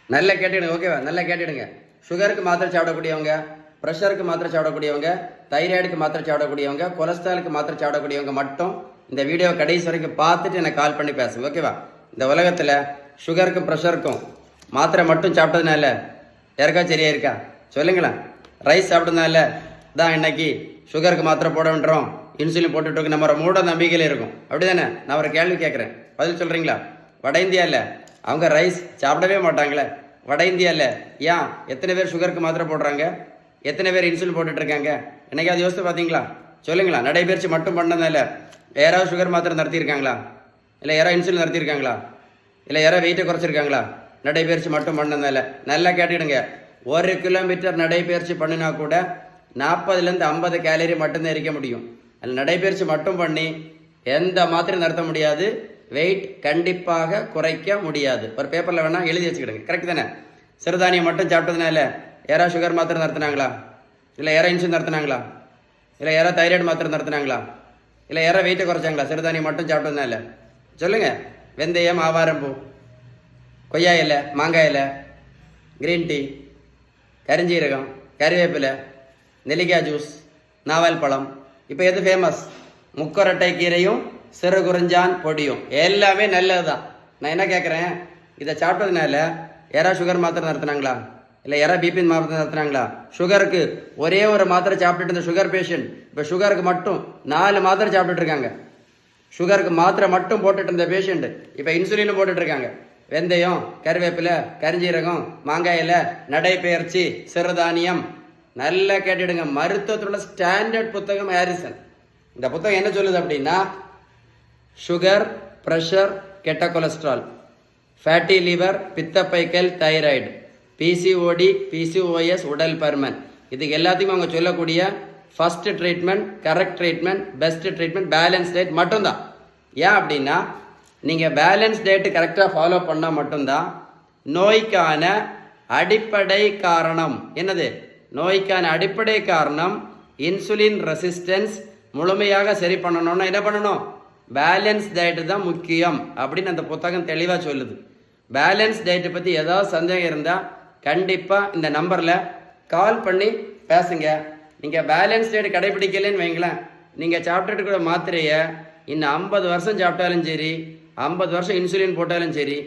நல்லா கேட்டுடுங்க, ஓகேவா? நல்லா கேட்டுடுங்க. சுகருக்கு மாத்திரை சாப்பிடக்கூடியவங்க, ப்ரெஷருக்கு மாத்திரை சாப்பிடக்கூடியவங்க, தைராய்டுக்கு மாத்திரை சாப்பிடக்கூடியவங்க, கொலஸ்ட்ராலுக்கு மாத்திரை சாப்பிடக்கூடியவங்க மட்டும் இந்த வீடியோ கடைசி வரைக்கும் பார்த்துட்டு எனக்கு கால் பண்ணி பேசுங்க, ஓகேவா? இந்த உலகத்தில் சுகருக்கும் ப்ரெஷருக்கும் மாத்திரை மட்டும் சாப்பிட்டதுனால யாருக்கா சரியா இருக்கா சொல்லுங்களேன்? ரைஸ் சாப்பிட்டதுனால தான் இன்னைக்கு சுகருக்கு மாத்திரை போட வேண்டுறோம், இன்சுலின் போட்டுட்டு நம்ம மூட நம்பிக்கையில் இருக்கும், அப்படி தானே? நான் ஒரு கேள்வி கேட்குறேன், பதில் சொல்கிறீங்களா? வட இந்தியாவில் அவங்க ரைஸ் சாப்பிடவே மாட்டாங்களே. வட இந்தியாவில் ஏன் எத்தனை பேர் சுகருக்கு மாத்திரை போடுறாங்க, எத்தனை பேர் இன்சுலின் போட்டுட்ருக்காங்க? என்னைக்காவது யோசித்து பார்த்தீங்களா? சொல்லுங்களா? நடைபயிற்சி மட்டும் பண்ணதால யாராவது சுகர் மாத்திரை நடத்தியிருக்காங்களா? இல்லை யாராவது இன்சுலின் நடத்தியிருக்காங்களா? இல்லை யாராவது வெயிட்டை குறைச்சிருக்காங்களா? நடைபயிற்சி மட்டும் பண்ணதால. நல்லா கேட்டுடுங்க, 1 கிலோமீட்டர் நடைபயிற்சி பண்ணினா கூட 40லேருந்து 50 கேலரி மட்டும்தான் எரிக்க முடியும். அதில் நடைபயிற்சி மட்டும் பண்ணி எந்த மாத்திரையும் நடத்த முடியாது, வெயிட் கண்டிப்பாக குறைக்க முடியாது. ஒரு பேப்பரில் வேணால் எழுதி வச்சுக்கிடுங்க, கரெக்ட் தானே? சிறுதானியம் மட்டும் சாப்பிட்டதுனால யாராவது சுகர் மாத்திரை நடத்தினாங்களா? இல்லை யாராவது இன்சுலின் நடத்தினாங்களா? இல்லை யாராவது தைராய்டு மாத்திரை நடத்தினாங்களா? இல்லை யாராவது வெயிட்டை குறைச்சாங்களா சிறுதானியம் மட்டும் சாப்பிட்டதுனால? சொல்லுங்கள். வெந்தயம், ஆவாரம்பூ, கொய்யா இலை, மாங்காய் இலை, கிரீன் டீ, கரிஞ்சீரகம், கறிவேப்பிலை, நெல்லிக்காய் ஜூஸ், நாவல் பழம், இப்போ எது ஃபேமஸ்? முக்கரட்டை கீரையும் சிறு குறிஞ்சான் பொடியும். எல்லாமே நல்லது தான். நான் என்ன கேட்குறேன், இதை சாப்பிட்டதுனால யாராவது சுகர் மாத்திரை நடத்துனாங்களா? இல்லை யாராவது பிபி மாத்திரை நடத்துனாங்களா? சுகருக்கு ஒரே ஒரு மாத்திரை சாப்பிட்டுட்டு இருந்த சுகர் பேஷண்ட் இப்போ சுகருக்கு மட்டும் 4 மாத்திரை சாப்பிட்டுட்டு இருக்காங்க. சுகருக்கு மாத்திரை மட்டும் போட்டுட்டு இருந்த பேஷண்ட் இப்போ இன்சுலினும் போட்டுட்டு இருக்காங்க. வெந்தயம், கருவேப்பிலை, கரிஞ்சீரகம், மாங்காயில், நடைபயிற்சி, சிறுதானியம். நல்லா கேட்டுடுங்க, மருத்துவத்தோட ஸ்டாண்டர்ட் புத்தகம் ஹாரிசன். இந்த புத்தகம் என்ன சொல்லுது அப்படின்னா, சுகர், ப்ரெஷர், கெட்ட கொலஸ்ட்ரால், ஃபேட்டி லிவர், பித்தப்பைக்கல், தைராய்டு, பிசிஓடி, பிசிஓஎஸ், உடல் பருமன், இதுக்கு எல்லாத்தையும் அவங்க சொல்லக்கூடிய first treatment, correct treatment, best treatment, balance diet மட்டும்தான். ஏன் அப்படின்னா, நீங்கள் பேலன்ஸ் டயட்டு கரெக்டாக ஃபாலோ பண்ணால் மட்டும்தான் நோய்க்கான அடிப்படை காரணம் என்னது? நோய்க்கான அடிப்படை காரணம் இன்சுலின் ரெசிஸ்டன்ஸ் முழுமையாக சரி பண்ணணும்னா என்ன பண்ணணும்? பேலன்ஸ் டயட்டு தான் முக்கியம் அப்படின்னு அந்த புத்தகம் தெளிவாக சொல்லுது. பேலன்ஸ் டயட்டை பற்றி ஏதாவது சந்தேகம் இருந்தால் கண்டிப்பாக இந்த நம்பரில் கால் பண்ணி பேசுங்க. நீங்கள் பேலன்ஸ் டயட் கடைபிடிக்கலன்னு வைங்களேன், நீங்கள் சாப்பிட்டுட்டு கூட மாத்திரையை இன்னும் 50 வருஷம் சாப்பிட்டாலும் சரி, 50 வருஷம் இன்சுலின் போட்டாலும் சரி,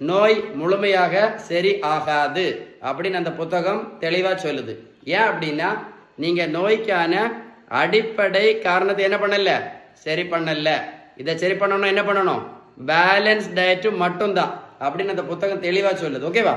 நோய் முழுமையாக சரி ஆகாது அப்படின்னு அந்த புத்தகம் தெளிவாக சொல்லுது. ஏன் அப்படின்னா, நீங்கள் நோய்க்கான அடிப்படை காரணத்தை என்ன பண்ணல, சரி பண்ணல. இதை சரி பண்ணணும், என்ன பண்ணணும்? பேலன்ஸ் டயட்டு மட்டும்தான் அப்படின்னு அந்த புத்தகம் தெளிவாக சொல்லுது, ஓகேவா?